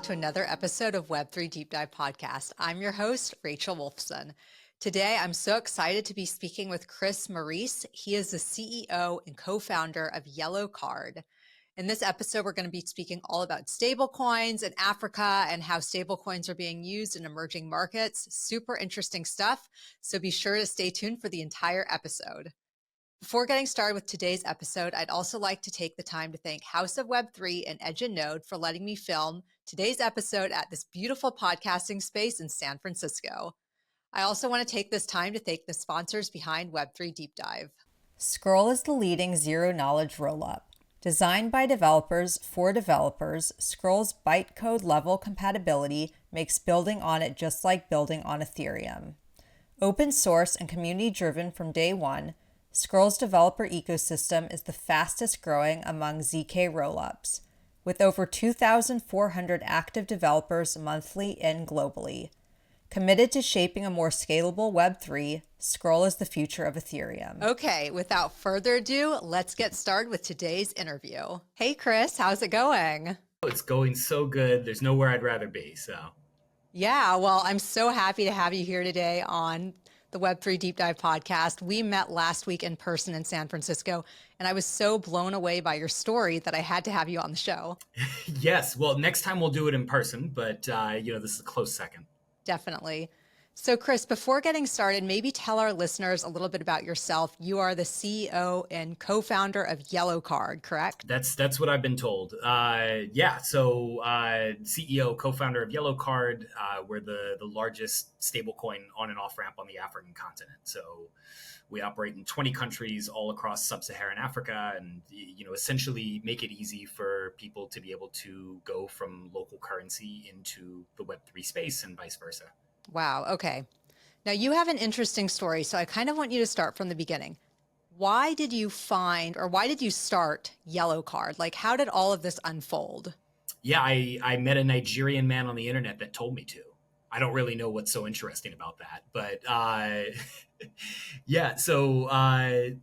back to another episode of Web3 Deep Dive Podcast. I'm your host, Rachel Wolfson. Today, I'm so excited to be speaking with Chris Maurice. He is the CEO and co-founder of Yellow Card. In this episode, we're going to be speaking all about stablecoins in Africa and how stablecoins are being used in emerging markets. Super interesting stuff. So be sure to stay tuned for the entire episode. Before getting started with today's episode, I'd also like to take the time to thank House of Web3 and Edge and Node for letting me film today's episode at this beautiful podcasting space in San Francisco. I also want to take this time to thank the sponsors behind Web3 Deep Dive. Scroll is the leading zero-knowledge rollup. Designed by developers for developers, Scroll's bytecode level compatibility makes building on it just like building on Ethereum. Open source and community-driven from day one, Scroll's developer ecosystem is the fastest growing among ZK rollups, with over 2,400 active developers monthly and globally. Committed to shaping a more scalable Web3, Scroll is the future of Ethereum. Okay, without further ado, let's get started with today's interview. Hey, Chris, how's it going? It's going so good. There's nowhere I'd rather be, so. Yeah, well, I'm so happy to have you here today on the Web3 Deep Dive podcast. We met last week in person in San Francisco, and I was so blown away by your story that I had to have you on the show. Yes, well, next time we'll do it in person, but this is a close second. Definitely. So Chris, before getting started, maybe tell our listeners a little bit about yourself. You are the CEO and co-founder of Yellow Card, correct? That's what I've been told. CEO, co-founder of Yellow Card. We're the largest stablecoin on and off ramp on the African continent. So we operate in 20 countries all across sub-Saharan Africa, and essentially make it easy for people to be able to go from local currency into the Web3 space and vice versa. Wow. Okay. Now you have an interesting story, so I kind of want you to start from the beginning. Why did you start Yellow Card? Like, how did all of this unfold? Yeah, I met a Nigerian man on the internet that told me to. I don't really know what's so interesting about that, but yeah. So I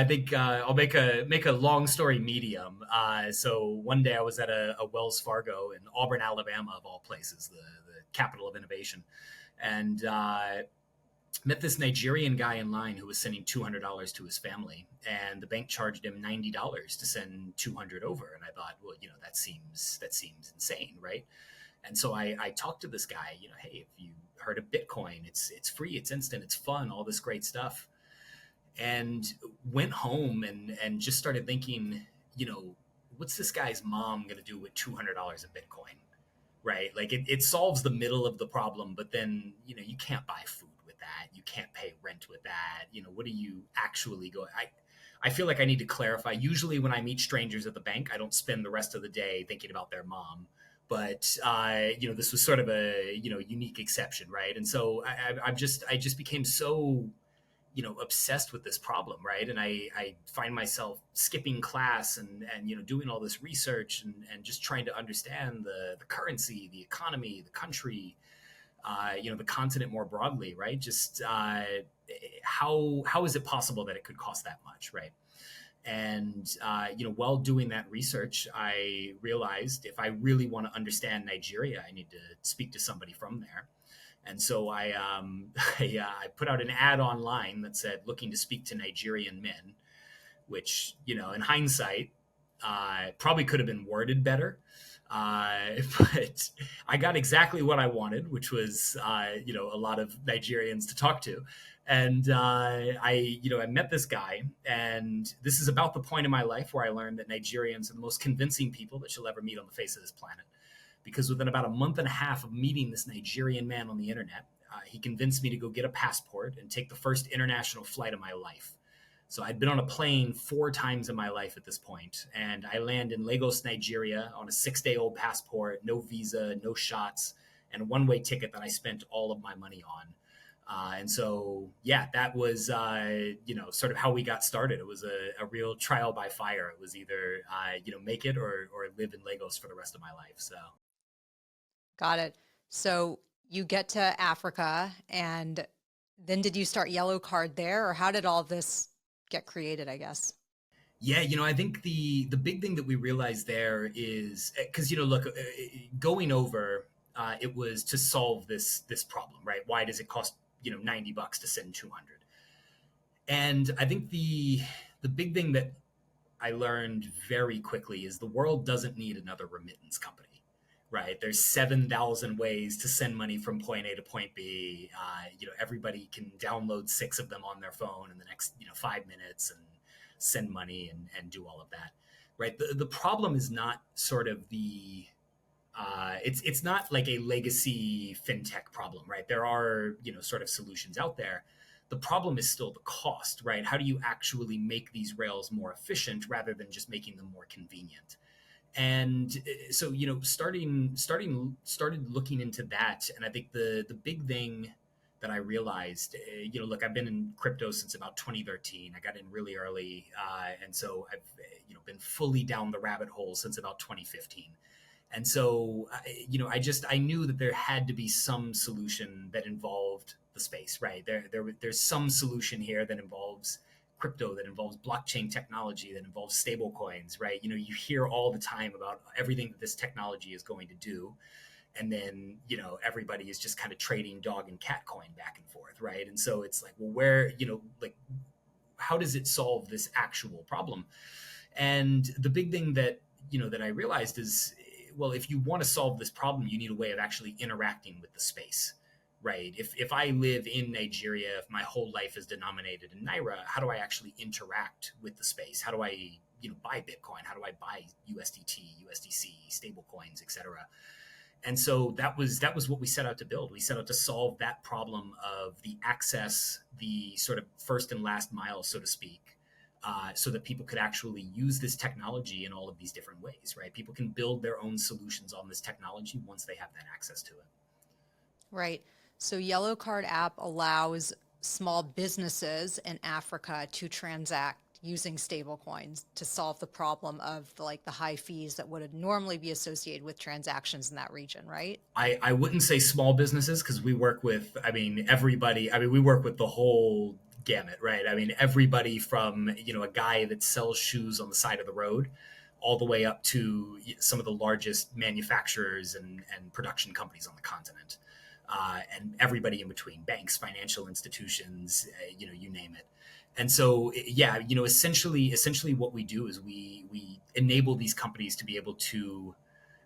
think I'll make a long story medium. So one day I was at a Wells Fargo in Auburn, Alabama, of all places, the capital of innovation, and met this Nigerian guy in line who was sending $200 to his family, and the bank charged him $90 to send $200 over. And I thought, well, that seems insane, right? And so I talked to this guy, hey, have you heard of Bitcoin? It's free, it's instant, it's fun, all this great stuff. And went home and just started thinking, what's this guy's mom going to do with $200 of Bitcoin? Right? Like it solves the middle of the problem, but then, you can't buy food with that. You can't pay rent with that. What are you actually going? I feel like I need to clarify. Usually when I meet strangers at the bank, I don't spend the rest of the day thinking about their mom. But, this was sort of a, unique exception. Right. And so I just became so, obsessed with this problem, right? And I find myself skipping class and doing all this research and just trying to understand the currency, the economy, the country, the continent more broadly, right? Just how is it possible that it could cost that much, right? And while doing that research, I realized if I really want to understand Nigeria, I need to speak to somebody from there. And so I put out an ad online that said, looking to speak to Nigerian men, which, in hindsight, probably could have been worded better. But I got exactly what I wanted, which was, a lot of Nigerians to talk to. And I met this guy, and this is about the point in my life where I learned that Nigerians are the most convincing people that you'll ever meet on the face of this planet. Because within about a month and a half of meeting this Nigerian man on the internet, he convinced me to go get a passport and take the first international flight of my life. So I'd been on a plane 4 times in my life at this point, and I land in Lagos, Nigeria on a 6-day-old passport, no visa, no shots, and a one-way ticket that I spent all of my money on. And so, yeah, that was, sort of how we got started. It was a real trial by fire. It was either, make it or live in Lagos for the rest of my life. So. Got it. So you get to Africa, and then did you start Yellow Card there, or how did all this get created, I guess? Yeah, I think the big thing that we realized there is because look, going over it was to solve this problem, right? Why does it cost $90 to send 200? And I think the big thing that I learned very quickly is the world doesn't need another remittance company, right? There's 7,000 ways to send money from point A to point B. Everybody can download 6 of them on their phone in the next 5 minutes and send money and do all of that, right? The problem is not sort of it's not like a legacy fintech problem, right? There are sort of solutions out there. The problem is still the cost, right? How do you actually make these rails more efficient rather than just making them more convenient? And so started looking into that, and I think the big thing that I realized, look, I've been in crypto since about 2013. I got in really early, and so I've been fully down the rabbit hole since about 2015. And so, I knew that there had to be some solution that involved the space, right? There's some solution here that involves crypto, that involves blockchain technology, that involves stable coins, right? You hear all the time about everything that this technology is going to do. And then, everybody is just kind of trading dog and cat coin back and forth, right? And so it's like, well, how does it solve this actual problem? And the big thing that, that I realized is, well, if you want to solve this problem, you need a way of actually interacting with the space, right? If I live in Nigeria, if my whole life is denominated in Naira, how do I actually interact with the space? How do I, buy Bitcoin? How do I buy USDT, USDC, stable coins, etc.? And so that was what we set out to build. We set out to solve that problem of the access, the sort of first and last mile, so to speak, so that people could actually use this technology in all of these different ways, right? People can build their own solutions on this technology once they have that access to it. Right. So Yellow Card app allows small businesses in Africa to transact using stablecoins to solve the problem of the high fees that would normally be associated with transactions in that region, right? I wouldn't say small businesses because we work with, everybody. We work with the whole gamut, right? Everybody from, a guy that sells shoes on the side of the road all the way up to some of the largest manufacturers and production companies on the continent. And everybody in between, banks, financial institutions, you name it. And so, yeah, essentially what we do is we enable these companies to be able to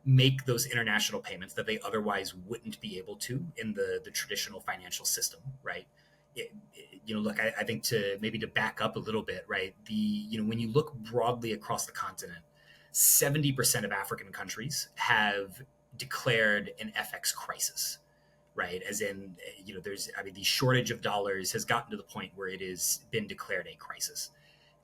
make those international payments that they otherwise wouldn't be able to in the traditional financial system, right? Look, I think to back up a little bit, right? When you look broadly across the continent, 70% of African countries have declared an FX crisis, right? As in, the shortage of dollars has gotten to the point where it has been declared a crisis.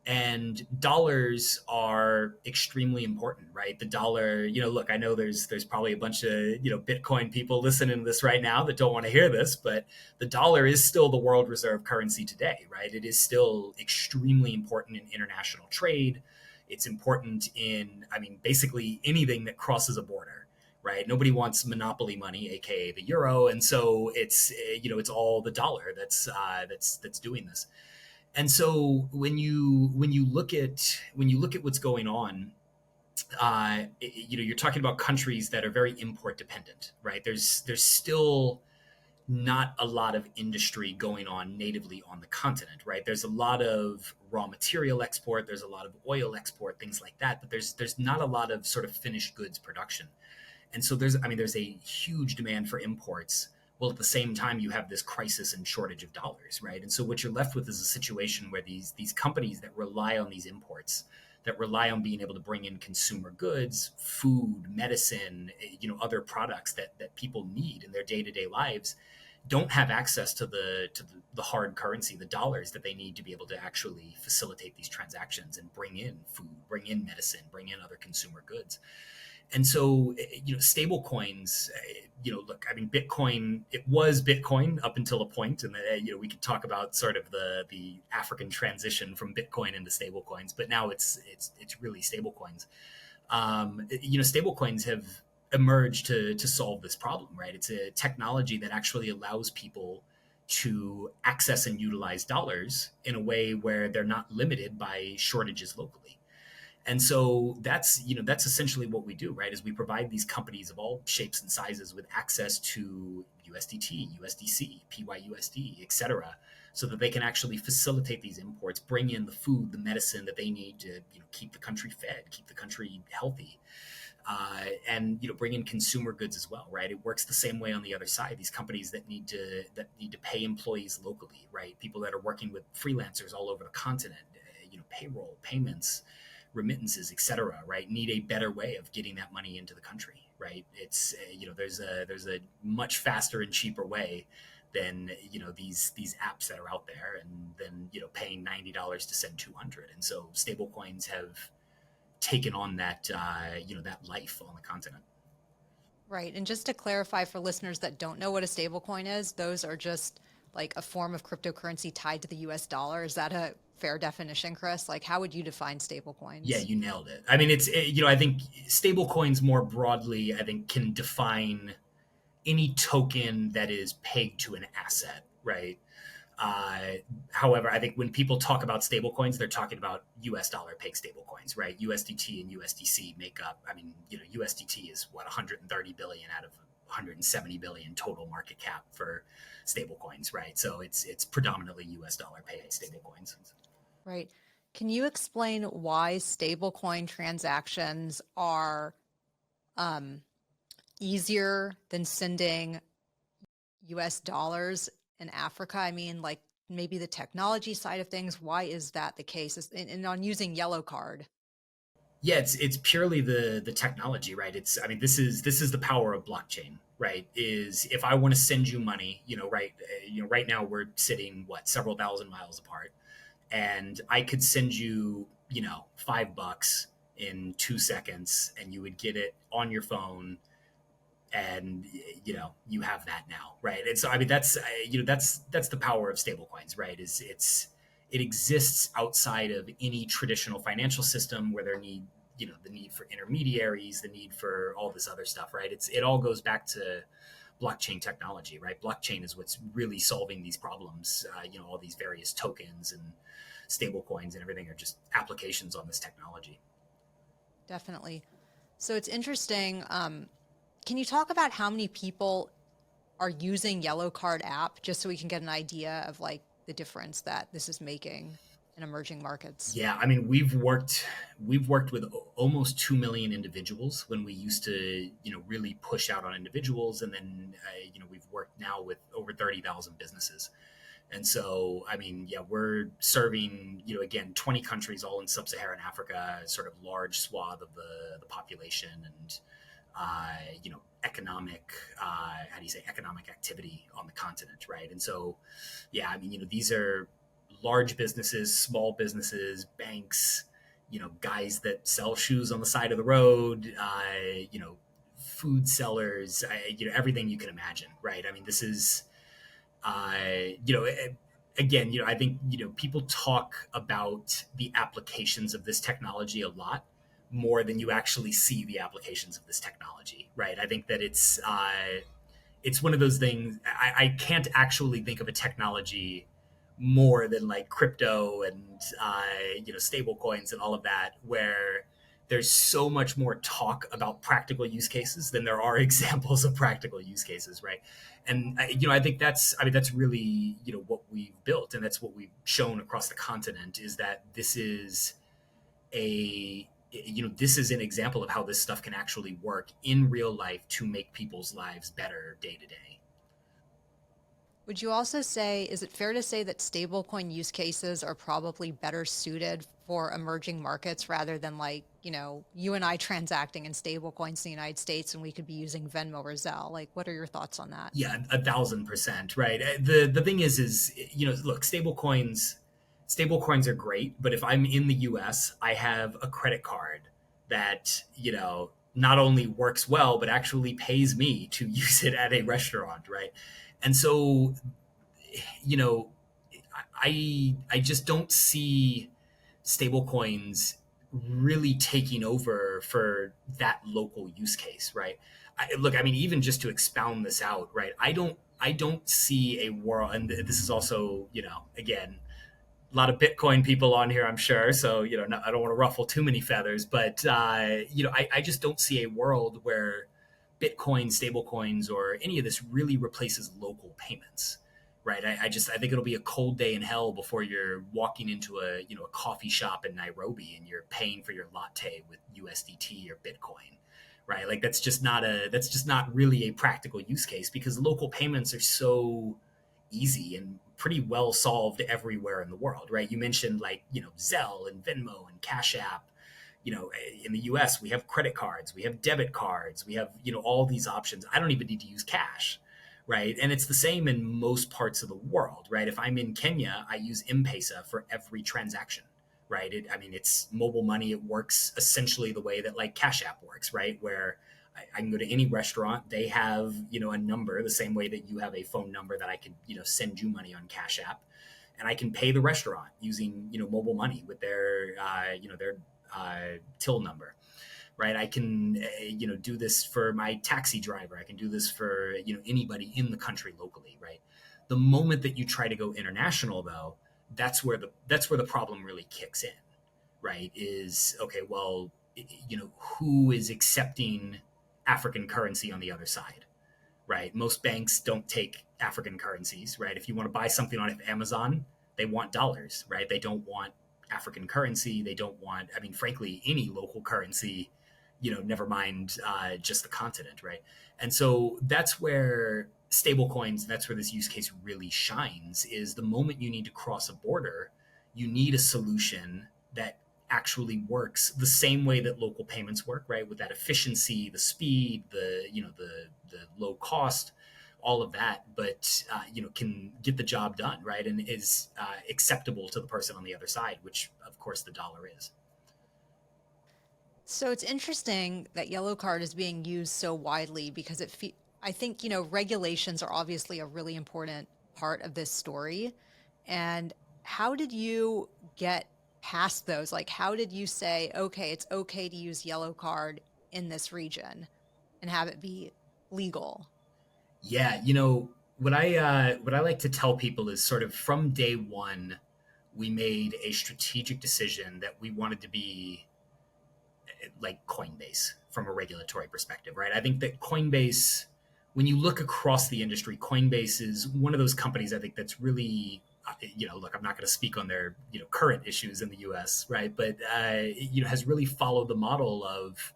And dollars are extremely important, right? The dollar, look, I know there's probably a bunch of, Bitcoin people listening to this right now that don't want to hear this, but the dollar is still the world reserve currency today, right? It is still extremely important in international trade. It's important in, basically anything that crosses a border, right? Nobody wants monopoly money, aka the euro, and so it's all the dollar that's doing this. And so when you look at what's going on, you're talking about countries that are very import dependent, right? There's still not a lot of industry going on natively on the continent, right? There's a lot of raw material export, there's a lot of oil export, things like that, but there's not a lot of sort of finished goods production. And so there's a huge demand for imports. Well, at the same time, you have this crisis and shortage of dollars, right? And so what you're left with is a situation where these companies that rely on these imports, that rely on being able to bring in consumer goods, food, medicine, other products that people need in their day-to-day lives, don't have access to the hard currency, the dollars that they need to be able to actually facilitate these transactions and bring in food, bring in medicine, bring in other consumer goods. And so, stable coins, look, Bitcoin, it was Bitcoin up until a point, and we could talk about sort of the African transition from Bitcoin into stable coins, but now it's really stable coins. Stable coins have emerged to solve this problem, right? It's a technology that actually allows people to access and utilize dollars in a way where they're not limited by shortages locally. And so that's essentially what we do, right? Is we provide these companies of all shapes and sizes with access to USDT, USDC, PYUSD, et cetera, so that they can actually facilitate these imports, bring in the food, the medicine that they need to keep the country fed, keep the country healthy, and bring in consumer goods as well, right? It works the same way on the other side. These companies that need to pay employees locally, right? People that are working with freelancers all over the continent, payroll, payments, remittances, et cetera, right? Need a better way of getting that money into the country, right? It's there's a much faster and cheaper way than these apps that are out there, and then paying $90 to send 200. And so stablecoins have taken on that that life on the continent. Right. And just to clarify for listeners that don't know what a stablecoin is, those are just like a form of cryptocurrency tied to the US dollar. Is that a fair definition, Chris? Like, how would you define Yeah, stablecoins? you nailed it. I mean, I think stablecoins more broadly, I think, can define any token that is pegged to an asset, right? Uh, However, I think when people talk about stablecoins, they're talking about US dollar peg stablecoins, right? USDT and USDC make up, I mean, USDT is what, 130 billion out of 170 billion total market cap for stablecoins, right? So it's predominantly US dollar peg stablecoins. Right. Can you explain why stablecoin transactions are um, easier than sending US dollars in Africa? I mean, like maybe the technology side of things. Why is that the case? And on using Yellow Card. Yeah, it's purely the technology, right? This is the power of blockchain, right? Is if I want to send you money, right now we're sitting several thousand miles apart, and I could send you, $5 in 2 seconds, and you would get it on your phone, and you have that now, right? And so I mean that's the power of stablecoins, right? It exists outside of any traditional financial system where there need the need for intermediaries, the need for all this other stuff, right? It all goes back to blockchain technology, right? Blockchain is what's really solving these problems. All these various tokens and stable coins and everything are just applications on this technology. Definitely. So it's interesting. Can you talk about how many people are using Yellow Card app just so we can get an idea of like the difference that this is making in emerging markets? Yeah, I mean, we've worked with almost 2 million individuals when we used to really push out on individuals, and then we've worked now with over 30,000 businesses. And so, I mean, yeah, we're serving, again, 20 countries, all in sub-Saharan Africa, sort of large swath of the population, and economic, how do you say, economic activity on the continent, right? And so, yeah, I mean, these are large businesses, small businesses, banks, guys that sell shoes on the side of the road, food sellers, everything you can imagine, right? I mean, this is, again, I think, people talk about the applications of this technology a lot more than you actually see the applications of this technology, right? I think that it's one of those things. I can't actually think of a technology more than like crypto and stable coins and all of that, where there's so much more talk about practical use cases than there are examples of practical use cases, right? And I think that's really what we've built, and that's what we've shown across the continent, is that this is an example of how this stuff can actually work in real life to make people's lives better day to day. Would you also say, is it fair to say that stablecoin use cases are probably better suited for emerging markets rather than like, you and I transacting in stablecoins in the United States and we could be using Venmo or Zelle? Like, what are your thoughts on that? Yeah, 1,000%, right? The thing is look, stablecoins are great, but if I'm in the US, I have a credit card that not only works well but actually pays me to use it at a restaurant, right? And so you know I just don't see stablecoins really taking over for that local use case, right? Look, I mean, even just to expound this out, right? I don't see a world, and this is also, again, lot of Bitcoin people on here, I'm sure. So, I don't want to ruffle too many feathers, but, I just don't see a world where Bitcoin, stablecoins, or any of this really replaces local payments, right? I think it'll be a cold day in hell before you're walking into a coffee shop in Nairobi and you're paying for your latte with USDT or Bitcoin, right? Like that's just not really a practical use case because local payments are so easy and pretty well solved everywhere in the world, right? You mentioned like, Zelle and Venmo and Cash App. In the US, we have credit cards, we have debit cards, we have, all these options. I don't even need to use cash, right? And it's the same in most parts of the world, right? If I'm in Kenya, I use M-Pesa for every transaction, right? It's mobile money. It works essentially the way that like Cash App works, right? Where I can go to any restaurant. They have, a number the same way that you have a phone number that I could, send you money on Cash App, and I can pay the restaurant using, mobile money with their till number, right? I can, do this for my taxi driver. I can do this for, anybody in the country locally, right? The moment that you try to go international, though, that's where the problem really kicks in, right? Is okay, well, who is accepting African currency on the other side, right? Most banks don't take African currencies, right? If you want to buy something on Amazon, they want dollars, right? They don't want African currency. They don't want, frankly, any local currency, never mind just the continent, right? And so that's where stablecoins, that's where this use case really shines, is the moment you need to cross a border, you need a solution that actually works the same way that local payments work, right? With that efficiency, the speed, the low cost, all of that, but can get the job done, right? And is acceptable to the person on the other side, which of course the dollar is. So it's interesting that Yellow Card is being used so widely because I think, regulations are obviously a really important part of this story. And how did you get past those? Like, how did you say, okay, it's okay to use Yellow Card in this region and have it be legal? Yeah, what I like to tell people is sort of from day one, we made a strategic decision that we wanted to be like Coinbase from a regulatory perspective, right? I think that Coinbase, when you look across the industry, Coinbase is one of those companies I think that's really, look, I'm not going to speak on their, current issues in the U.S., right? But, has really followed the model of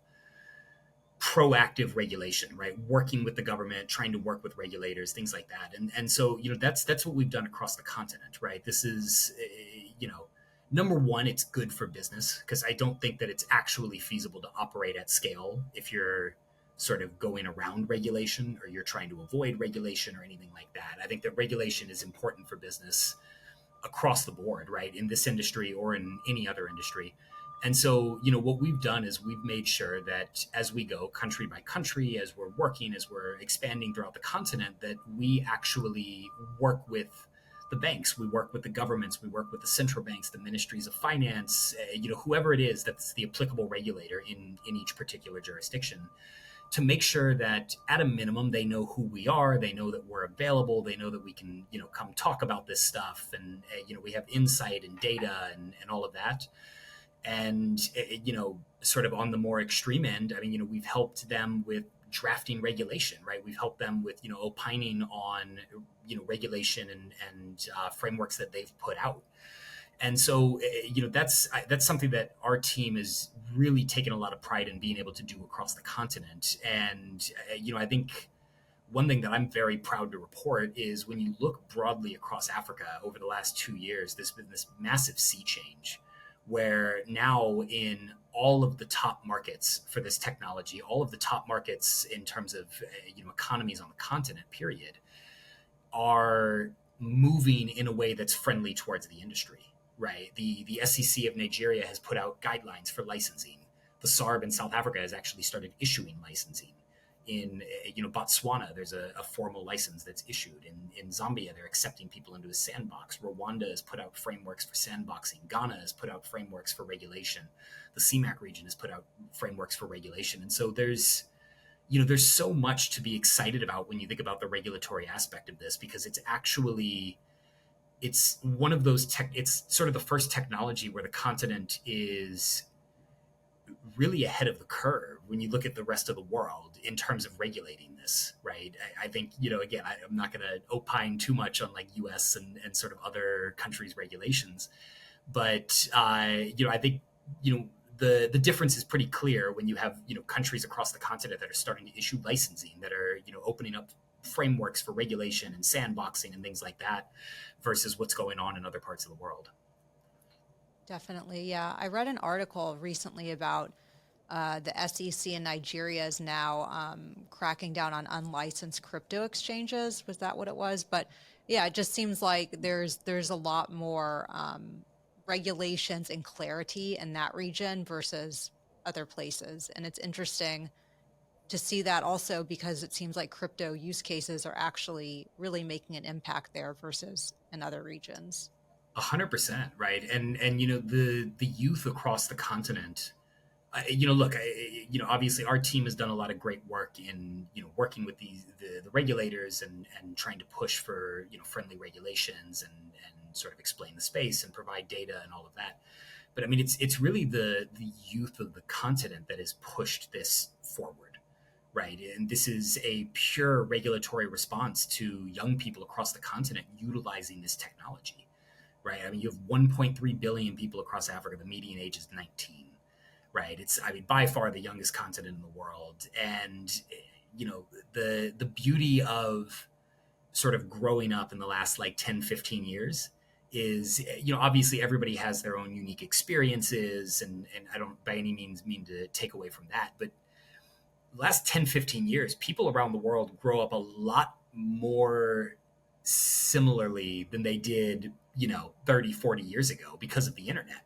proactive regulation, right? Working with the government, trying to work with regulators, things like that. And so, that's what we've done across the continent, right? This is, number one, it's good for business because I don't think that it's actually feasible to operate at scale if you're sort of going around regulation or you're trying to avoid regulation or anything like that. I think that regulation is important for business across the board, right? In this industry or in any other industry. And so, what we've done is we've made sure that as we go country by country, as we're working, as we're expanding throughout the continent, that we actually work with the banks, we work with the governments, we work with the central banks, the ministries of finance, whoever it is that's the applicable regulator in each particular jurisdiction, to make sure that at a minimum they know who we are, they know that we're available, they know that we can come talk about this stuff, and we have insight and data and all of that. And sort of on the more extreme end, we've helped them with drafting regulation, right? We've helped them with opining on regulation and frameworks that they've put out. And so, that's something that our team has really taken a lot of pride in being able to do across the continent. And I think one thing that I'm very proud to report is when you look broadly across Africa over the last 2 years, there's been this massive sea change where now in all of the top markets for this technology, all of the top markets in terms of economies on the continent, period, are moving in a way that's friendly towards the industry, right? The SEC of Nigeria has put out guidelines for licensing. The SARB in South Africa has actually started issuing licensing. In Botswana, there's a formal license that's issued. In Zambia, they're accepting people into a sandbox. Rwanda has put out frameworks for sandboxing. Ghana has put out frameworks for regulation. The CMAC region has put out frameworks for regulation. And so there's so much to be excited about when you think about the regulatory aspect of this, because it's one of those it's sort of the first technology where the continent is really ahead of the curve when you look at the rest of the world in terms of regulating this, right? I think, again, I'm not going to opine too much on like US and sort of other countries' regulations, but, I think, the difference is pretty clear when you have, countries across the continent that are starting to issue licensing, that are, opening up frameworks for regulation and sandboxing and things like that versus what's going on in other parts of the world. Definitely. Yeah. I read an article recently about the SEC in Nigeria is now cracking down on unlicensed crypto exchanges. Was that what it was? But yeah, it just seems like there's a lot more regulations and clarity in that region versus other places. And it's interesting to see that also because it seems like crypto use cases are actually really making an impact there versus in other regions. 100%, right? And the youth across the continent, look, obviously our team has done a lot of great work in, working with the regulators and trying to push for, friendly regulations and sort of explain the space and provide data and all of that. But I mean, it's really the youth of the continent that has pushed this forward, right? And this is a pure regulatory response to young people across the continent utilizing this technology, right? I mean, you have 1.3 billion people across Africa. The median age is 19. Right. It's, I mean, by far the youngest continent in the world. And, the beauty of sort of growing up in the last like 10, 15 years is, obviously everybody has their own unique experiences. And I don't by any means mean to take away from that. But the last 10, 15 years, people around the world grow up a lot more similarly than they did, 30, 40 years ago because of the internet.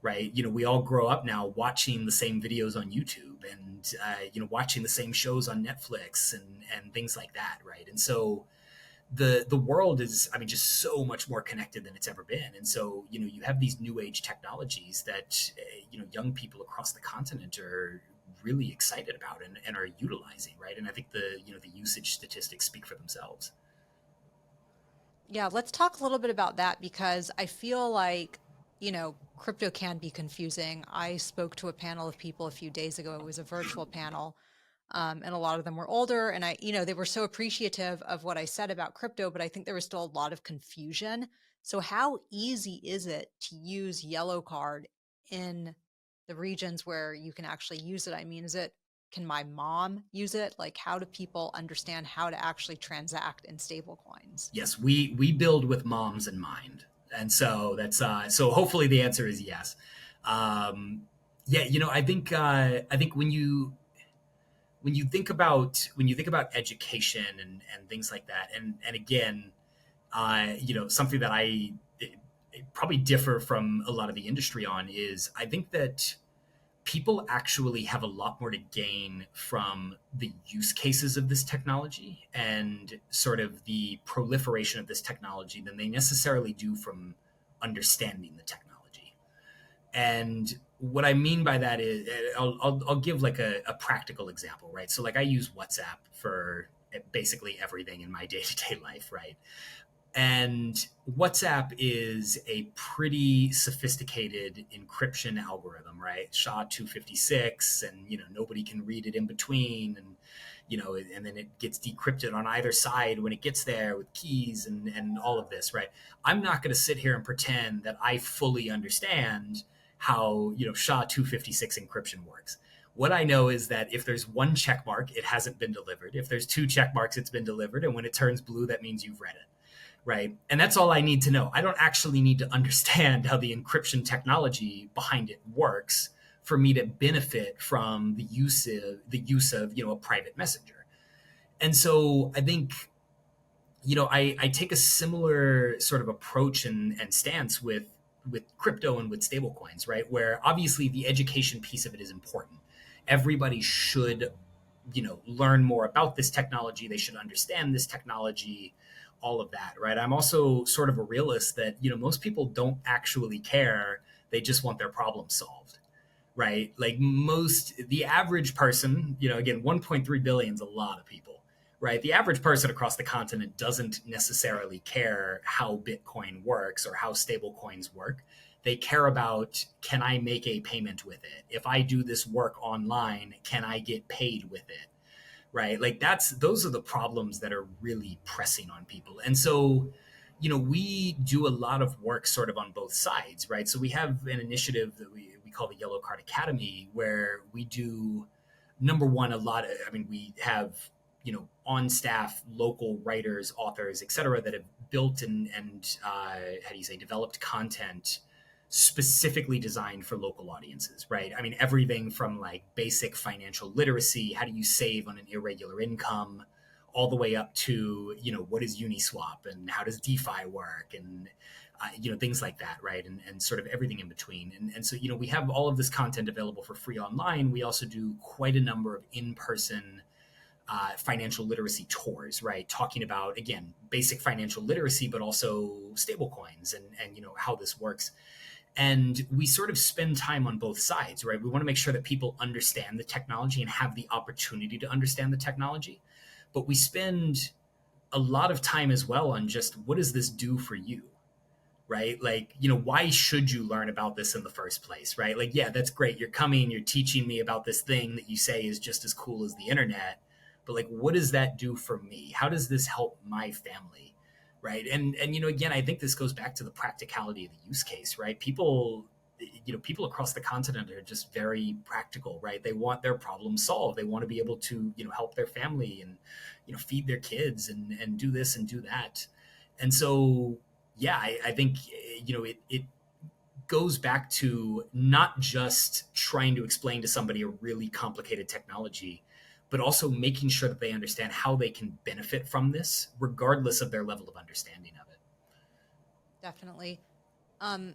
Right. We all grow up now watching the same videos on YouTube and, watching the same shows on Netflix and things like that. Right. And so the world is, I mean, just so much more connected than it's ever been. And so, you have these new age technologies that, young people across the continent are really excited about and are utilizing. Right. And I think the usage statistics speak for themselves. Yeah, let's talk a little bit about that because I feel like, crypto can be confusing. I spoke to a panel of people a few days ago. It was a virtual panel, and a lot of them were older. And they were so appreciative of what I said about crypto, but I think there was still a lot of confusion. So how easy is it to use Yellow Card in the regions where you can actually use it? I mean, can my mom use it? Like, how do people understand how to actually transact in stablecoins? Yes, we build with moms in mind. And so that's so hopefully the answer is yes. Yeah, I think when you think about education and things like that, and again, something that I probably differ from a lot of the industry on is I think that people actually have a lot more to gain from the use cases of this technology and sort of the proliferation of this technology than they necessarily do from understanding the technology. And what I mean by that is, I'll give like a practical example, right? So like I use WhatsApp for basically everything in my day-to-day life, right? And WhatsApp is a pretty sophisticated encryption algorithm, right? SHA-256, and nobody can read it in between, and then it gets decrypted on either side when it gets there with keys and all of this, right? I'm not going to sit here and pretend that I fully understand how SHA-256 encryption works. What I know is that if there's one check mark, it hasn't been delivered. If there's two check marks, it's been delivered, and when it turns blue, that means you've read it. Right. And that's all I need to know. I don't actually need to understand how the encryption technology behind it works for me to benefit from the use of a private messenger. And so I think, I take a similar sort of approach and stance with crypto and with stablecoins, right? Where obviously the education piece of it is important. Everybody should, learn more about this technology. They should understand this technology, all of that, right? I'm also sort of a realist that, most people don't actually care. They just want their problem solved, right? Like the average person, again, 1.3 billion is a lot of people, right? The average person across the continent doesn't necessarily care how Bitcoin works or how stablecoins work. They care about, can I make a payment with it? If I do this work online, can I get paid with it? Right? Like those are the problems that are really pressing on people. And so, we do a lot of work sort of on both sides, right? So we have an initiative that we call the Yellow Card Academy, where we do, number one, we have, on staff, local writers, authors, et cetera, that have built and how do you say, developed content specifically designed for local audiences, right? I mean, everything from like basic financial literacy, how do you save on an irregular income, all the way up to, what is Uniswap and how does DeFi work, and things like that, right? And sort of everything in between. And so, we have all of this content available for free online. We also do quite a number of in-person financial literacy tours, right? Talking about, again, basic financial literacy, but also stable coins and how this works. And we sort of spend time on both sides, right? We want to make sure that people understand the technology and have the opportunity to understand the technology. But we spend a lot of time as well on just, what does this do for you? Right? Like, why should you learn about this in the first place? Right? Like, yeah, that's great. You're coming, you're teaching me about this thing that you say is just as cool as the internet. But like, what does that do for me? How does this help my family? Right? And again, I think this goes back to the practicality of the use case, right? People across the continent are just very practical, right? They want their problem solved. They want to be able to, help their family and, feed their kids and do this and do that. And so, yeah, I think, it goes back to not just trying to explain to somebody a really complicated technology, but also making sure that they understand how they can benefit from this, regardless of their level of understanding of it. Definitely. Um,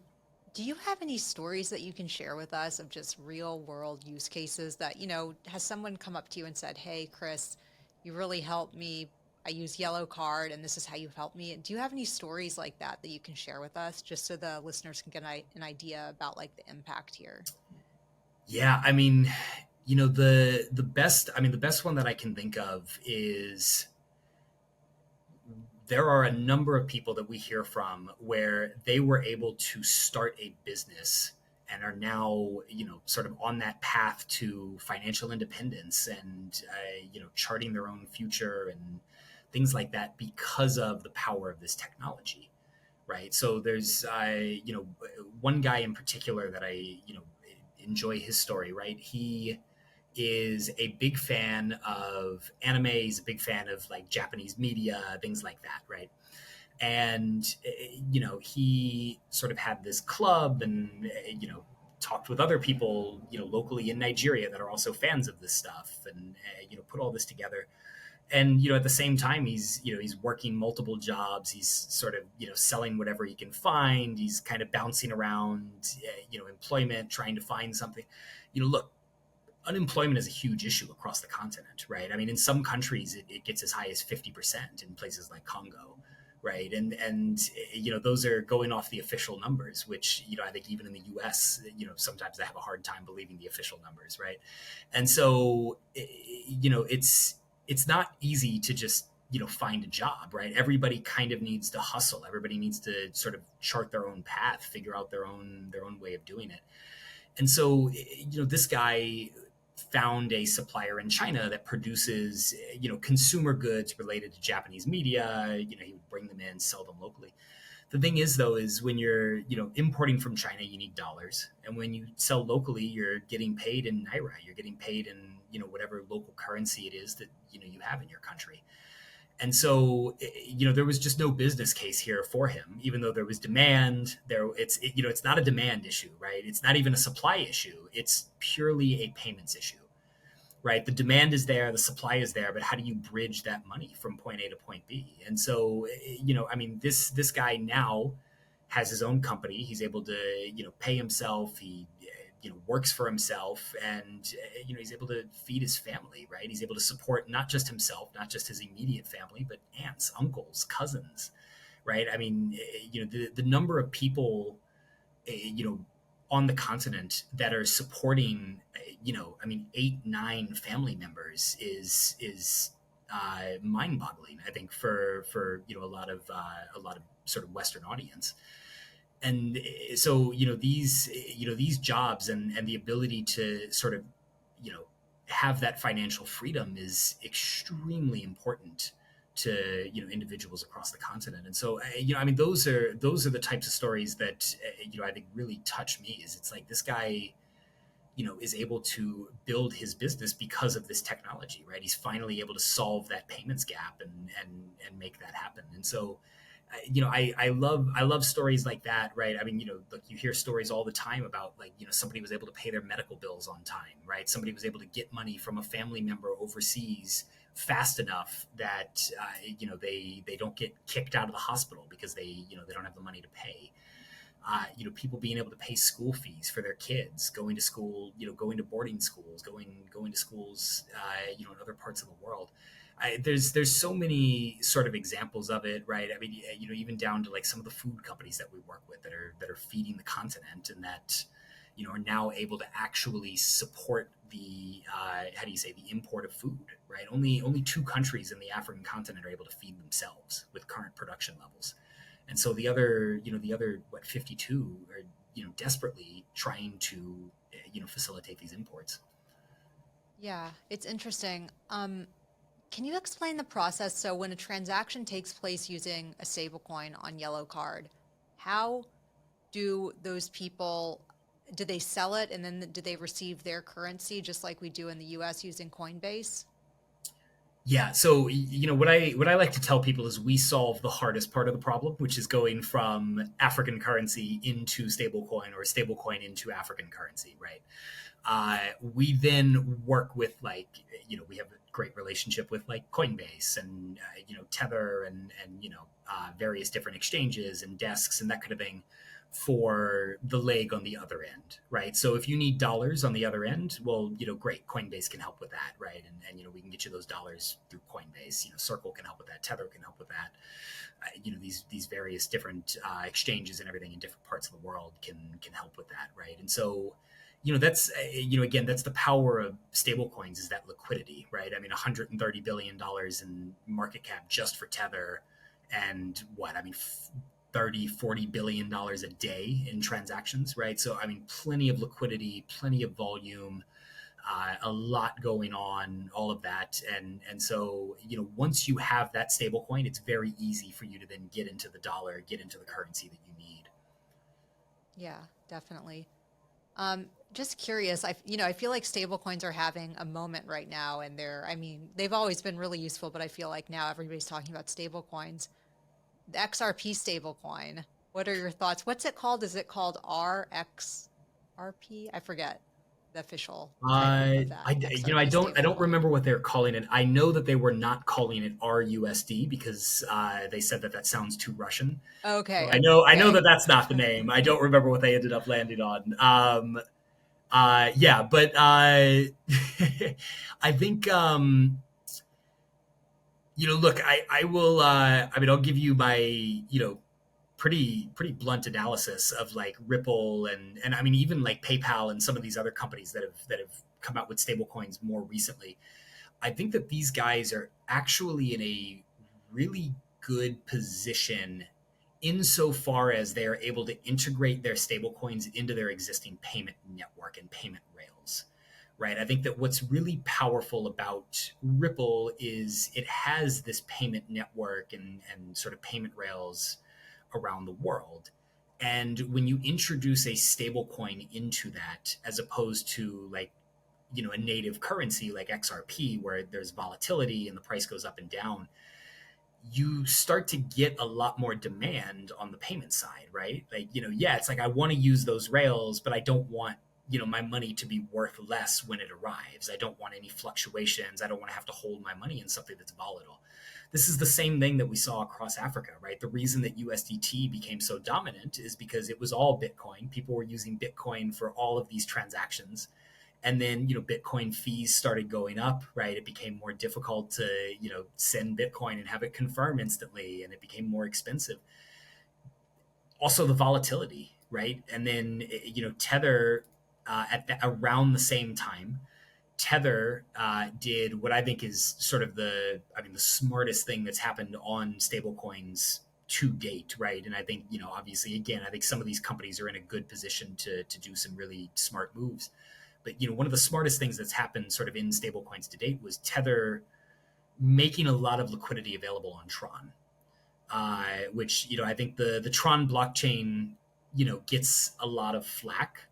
do you have any stories that you can share with us of just real world use cases that, has someone come up to you and said, hey, Chris, you really helped me. I use Yellow Card and this is how you've helped me. Do you have any stories like that you can share with us, just so the listeners can get an idea about like the impact here? Yeah, I mean, the best one that I can think of is, there are a number of people that we hear from where they were able to start a business and are now, sort of on that path to financial independence and, charting their own future and things like that because of the power of this technology, right? So there's, one guy in particular that I, enjoy his story, right? He is a big fan of anime. He's a big fan of like Japanese media, things like that, right? And he sort of had this club and talked with other people locally in Nigeria that are also fans of this stuff, and put all this together. And at the same time, he's working multiple jobs. He's sort of selling whatever he can find. He's kind of bouncing around employment, trying to find something. Look, unemployment is a huge issue across the continent, right? I mean, in some countries, it gets as high as 50% in places like Congo, right? And those are going off the official numbers, which I think even in the U.S., sometimes they have a hard time believing the official numbers, right? And so it's not easy to just find a job, right? Everybody kind of needs to hustle. Everybody needs to sort of chart their own path, figure out their own way of doing it. And so this guy found a supplier in China that produces, consumer goods related to Japanese media. He would bring them in, sell them locally. The thing is, though, is when you're, importing from China, you need dollars. And when you sell locally, you're getting paid in Naira. You're getting paid in, whatever local currency it is that, you have in your country. And so, there was just no business case here for him, even though there was demand. It's not a demand issue, right? It's not even a supply issue. It's purely a payments issue, right? The demand is there, the supply is there, but how do you bridge that money from point A to point B? And so, this guy now has his own company. He's able to, pay himself. He works for himself, and he's able to feed his family, right? He's able to support not just himself, not just his immediate family, but aunts, uncles, cousins, right? I mean, the number of people on the continent that are supporting 8, 9 family members is mind-boggling, I think, for a lot of sort of Western audience. And so these jobs and the ability to sort of you know have that financial freedom is extremely important to individuals across the continent. And so I mean, those are the types of stories that I think really touch me. Is it's like this guy is able to build his business because of this technology, right? He's finally able to solve that payments gap and make that happen. And so I love stories like that, right? I mean, look, you hear stories all the time about like, somebody was able to pay their medical bills on time, right? Somebody was able to get money from a family member overseas fast enough that they don't get kicked out of the hospital because they don't have the money to pay. People being able to pay school fees for their kids, going to school, going to boarding schools, going to schools, in other parts of the world. There's so many sort of examples of it, right? I mean, even down to like some of the food companies that we work with that are feeding the continent and that are now able to actually support the how do you say, the import of food, right? Only two countries in the African continent are able to feed themselves with current production levels. And so the other 52 are desperately trying to facilitate these imports. Yeah, it's interesting. Can you explain the process? So when a transaction takes place using a stablecoin on Yellow Card, how do those people, do they sell it and then do they receive their currency just like we do in the US using Coinbase? Yeah, so what I like to tell people is we solve the hardest part of the problem, which is going from African currency into stablecoin or stablecoin into African currency, right? We then work with we have a great relationship with like Coinbase and Tether and various different exchanges and desks and that kind of thing for the leg on the other end, right? So if you need dollars on the other end, well, great, Coinbase can help with that, right? And we can get you those dollars through Coinbase. Circle can help with that, Tether can help with that. These various different exchanges and everything in different parts of the world can help with that, right? And so that's again, that's the power of stablecoins, is that liquidity, right? I mean, $130 billion in market cap just for Tether, and what I mean, 30-40 billion dollars a day in transactions, right? So I mean, plenty of liquidity, plenty of volume, a lot going on, all of that. And so once you have that stable coin, it's very easy for you to then get into the dollar, get into the currency that you need. Yeah, definitely. Just curious, I feel like stablecoins are having a moment right now, and I mean, they've always been really useful, but I feel like now everybody's talking about stablecoins. The XRP stablecoin. What are your thoughts? What's it called? Is it called RXRP? I forget the official title of that I XRP don't stablecoin. remember what they're calling it. I know that they were not calling it RUSD because they said that sounds too Russian. So Okay, I know that okay. that's not the name. I don't remember what they ended up landing on. Yeah, but I think look, I will. I mean, I'll give you my pretty blunt analysis of like Ripple and I mean, even like PayPal and some of these other companies that have come out with stable coins more recently. I think that these guys are actually in a really good position insofar as they are able to integrate their stable coins into their existing payment network and payment rails. Right. I think that what's really powerful about Ripple is it has this payment network and sort of payment rails around the world. And when you introduce a stable coin into that, as opposed to like, a native currency like XRP, where there's volatility and the price goes up and down, you start to get a lot more demand on the payment side, right? Like, yeah, it's like I want to use those rails, but I don't want, my money to be worth less when it arrives. I don't want any fluctuations. I don't want to have to hold my money in something that's volatile. This is the same thing that we saw across Africa, right? The reason that USDT became so dominant is because it was all Bitcoin. People were using Bitcoin for all of these transactions. And then Bitcoin fees started going up, right? It became more difficult to send Bitcoin and have it confirm instantly, and it became more expensive. Also the volatility, right? And then Tether around the same time Tether did what I think is sort of the smartest thing that's happened on stablecoins to date, right? And I think, obviously, again, I think some of these companies are in a good position to do some really smart moves. But, one of the smartest things that's happened sort of in stablecoins to date was Tether making a lot of liquidity available on Tron, which, I think the Tron blockchain, gets a lot of flack.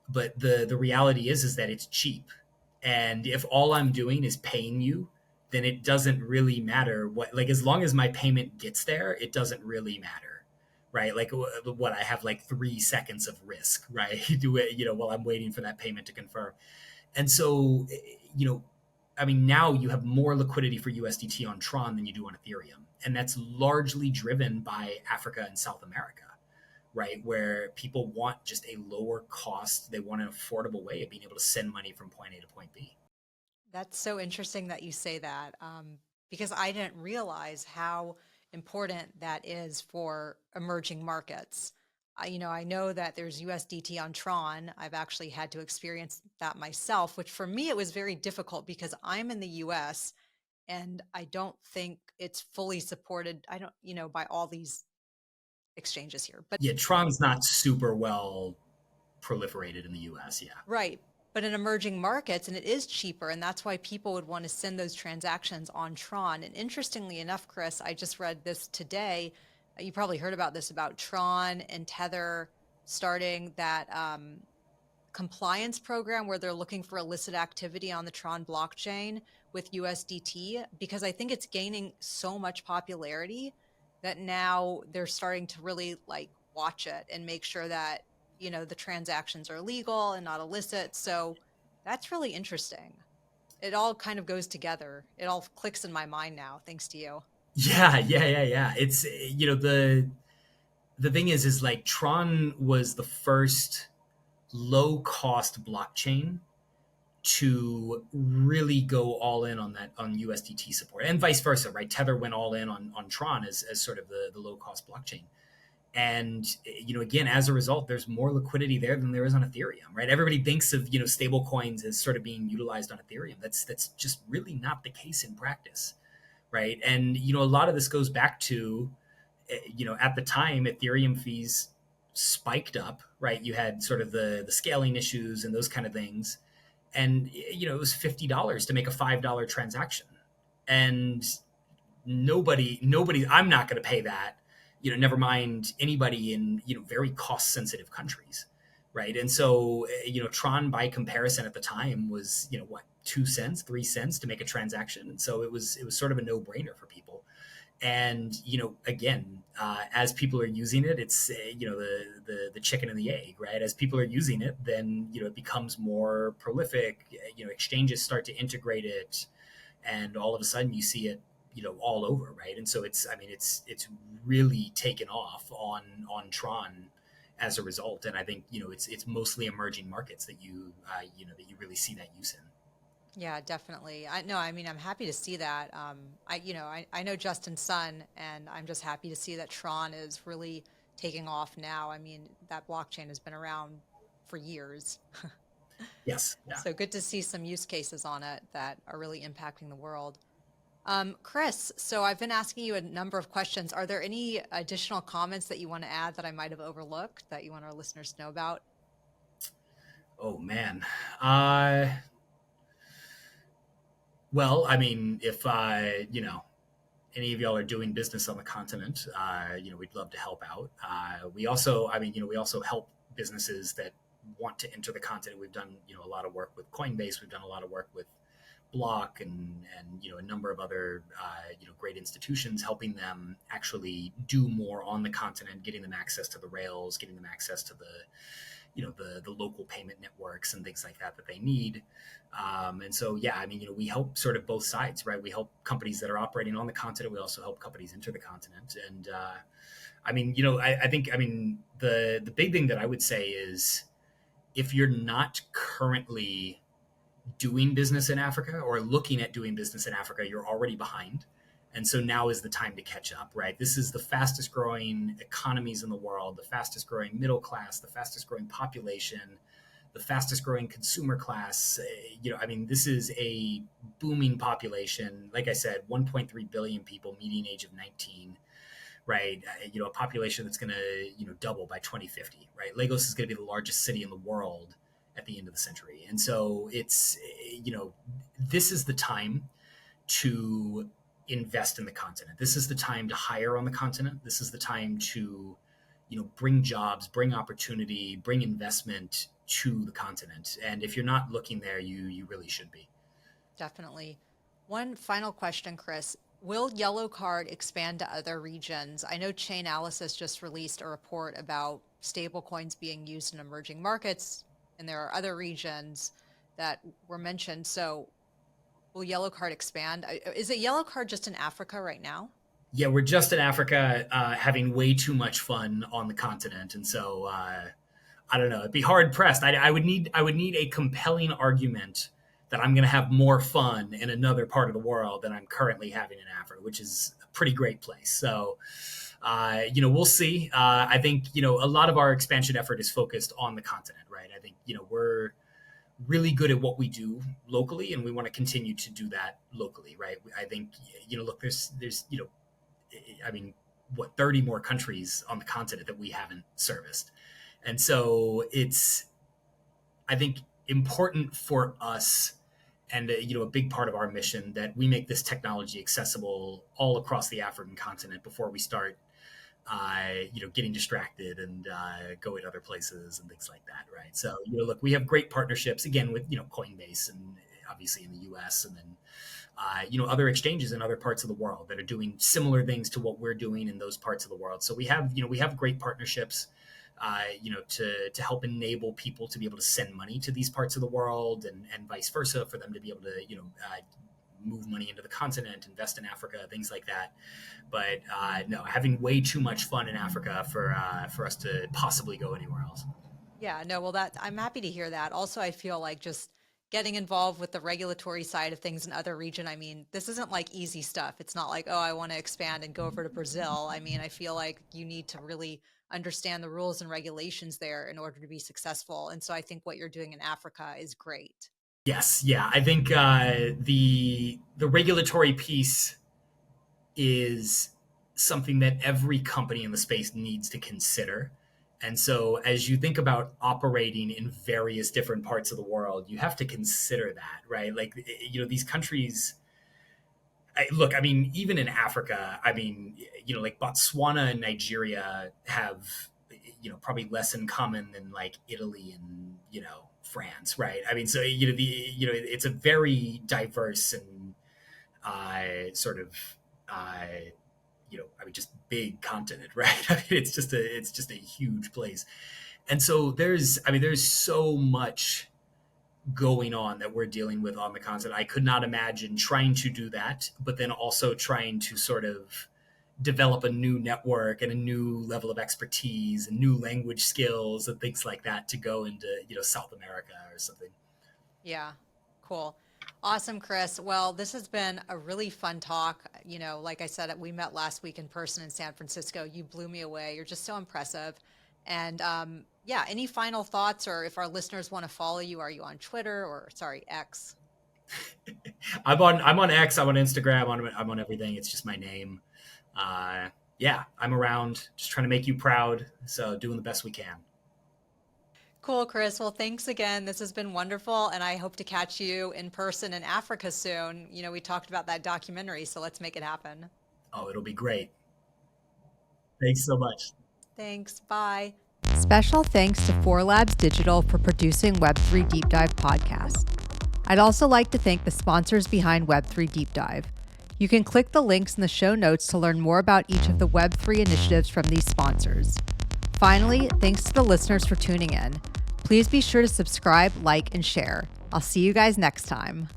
But the reality is that it's cheap. And if all I'm doing is paying you, then it doesn't really matter like, as long as my payment gets there, it doesn't really matter, right? Like what I have like 3 seconds of risk, right? Do it, while I'm waiting for that payment to confirm. And so, now you have more liquidity for USDT on Tron than you do on Ethereum. And that's largely driven by Africa and South America, right? Where people want just a lower cost, they want an affordable way of being able to send money from point A to point B. That's so interesting that you say that, because I didn't realize how important that is for emerging markets. I know that there's USDT on Tron. I've actually had to experience that myself, which for me, it was very difficult because I'm in the US and I don't think it's fully supported. I don't, by all these exchanges here, but Yeah, Tron's not super well proliferated in the US. Yeah. right. But in emerging markets, and it is cheaper, and that's why people would want to send those transactions on Tron. And interestingly enough, Chris, I just read this today. You probably heard about this, about Tron and Tether starting that compliance program where they're looking for illicit activity on the Tron blockchain with USDT, because I think it's gaining so much popularity that now they're starting to really like watch it and make sure that, the transactions are legal and not illicit. So that's really interesting. It all kind of goes together. It all clicks in my mind now, thanks to you. Yeah. It's, the thing is like Tron was the first low cost blockchain to really go all in on USDT support, and vice versa, right? Tether went all in on Tron as sort of the low cost blockchain. And, again, as a result, there's more liquidity there than there is on Ethereum, right? Everybody thinks of, stable coins as sort of being utilized on Ethereum. That's just really not the case in practice, right? And, a lot of this goes back to, at the time, Ethereum fees spiked up, right? You had sort of the scaling issues and those kind of things. And, it was $50 to make a $5 transaction. And nobody, I'm not going to pay that, never mind anybody in, very cost sensitive countries. Right. And so, Tron by comparison at the time was, what, 2 cents, 3 cents to make a transaction. And so it was sort of a no brainer for people. And, again, as people are using it, it's, the chicken and the egg, right? As people are using it, then, it becomes more prolific, exchanges start to integrate it. And all of a sudden you see it, all over, right? And so it's really taken off on Tron as a result. And I think, it's mostly emerging markets that you really see that use in. Yeah, definitely. I'm happy to see that. I know Justin's son, and I'm just happy to see that Tron is really taking off now. I mean, that blockchain has been around for years. Yes. Yeah. So good to see some use cases on it that are really impacting the world. Chris, so I've been asking you a number of questions. Are there any additional comments that you want to add that I might have overlooked that you want our listeners to know about? Oh, man. Well, I mean, if, any of y'all are doing business on the continent, we'd love to help out. We also help businesses that want to enter the continent. We've done, a lot of work with Coinbase. We've done a lot of work with Block and a number of other, great institutions, helping them actually do more on the continent, getting them access to the rails, getting them access to the local payment networks and things like that they need. And so, yeah, we help sort of both sides, right? We help companies that are operating on the continent. We also help companies enter the continent. And, I think the big thing that I would say is if you're not currently doing business in Africa or looking at doing business in Africa, you're already behind. And so now is the time to catch up, right? This is the fastest growing economies in the world, the fastest growing middle class, the fastest growing population, the fastest growing consumer class. This is a booming population. Like I said, 1.3 billion people, median age of 19, right? A population that's going to, double by 2050, right? Lagos is going to be the largest city in the world at the end of the century. And so it's, this is the time to invest in the continent. This is the time to hire on the continent. This is the time to, bring jobs, bring opportunity, bring investment to the continent. And if you're not looking there, you really should be. Definitely. One final question, Chris. Will Yellow Card expand to other regions? I know Chainalysis just released a report about stablecoins being used in emerging markets, and there are other regions that were mentioned. So will Yellow Card expand? Is it Yellow Card just in Africa right now? Yeah, we're just in Africa, having way too much fun on the continent, and so I don't know. It'd be hard pressed. I would need a compelling argument that I'm going to have more fun in another part of the world than I'm currently having in Africa, which is a pretty great place. So, we'll see. I think a lot of our expansion effort is focused on the continent, right? I think we're really good at what we do locally, and we want to continue to do that locally, right? I think look, there's 30 more countries on the continent that we haven't serviced. And so it's, I think, important for us and, a big part of our mission that we make this technology accessible all across the African continent before we start, getting distracted and going other places and things like that, right? So, look, we have great partnerships, again, with, Coinbase and obviously in the US, and then other exchanges in other parts of the world that are doing similar things to what we're doing in those parts of the world. So we have great partnerships, to help enable people to be able to send money to these parts of the world, and vice versa, for them to be able to, move money into the continent, invest in Africa, things like that. But no, having way too much fun in Africa for us to possibly go anywhere else. Yeah, no, well, I'm happy to hear that. Also, I feel like just getting involved with the regulatory side of things in other region. I mean, this isn't like easy stuff. It's not like, oh, I want to expand and go over to Brazil. I mean, I feel like you need to really understand the rules and regulations there in order to be successful. And so I think what you're doing in Africa is great. Yes, yeah. I think the regulatory piece is something that every company in the space needs to consider. And so as you think about operating in various different parts of the world, you have to consider that, right? Like, these countries, even in Africa, like Botswana and Nigeria have, probably less in common than like Italy and, France, right? I mean, so, it's a very diverse and just big continent, right? I mean, it's just a huge place. And so there's so much going on that we're dealing with on the continent. I could not imagine trying to do that, but then also trying to sort of develop a new network and a new level of expertise and new language skills and things like that to go into, South America or something. Yeah, cool. Awesome, Chris. Well, this has been a really fun talk. Like I said, we met last week in person in San Francisco. You blew me away. You're just so impressive. And any final thoughts, or if our listeners want to follow you, are you on Twitter X? I'm on X. I'm on Instagram. I'm on everything. It's just my name. I'm around, just trying to make you proud. So doing the best we can. Cool, Chris. Well, thanks again. This has been wonderful, and I hope to catch you in person in Africa soon. We talked about that documentary, so let's make it happen. Oh, it'll be great. Thanks so much. Thanks. Bye. Special thanks to 4Labs Digital for producing Web3 Deep Dive podcast. I'd also like to thank the sponsors behind Web3 Deep Dive. You can click the links in the show notes to learn more about each of the Web3 initiatives from these sponsors. Finally, thanks to the listeners for tuning in. Please be sure to subscribe, like, and share. I'll see you guys next time.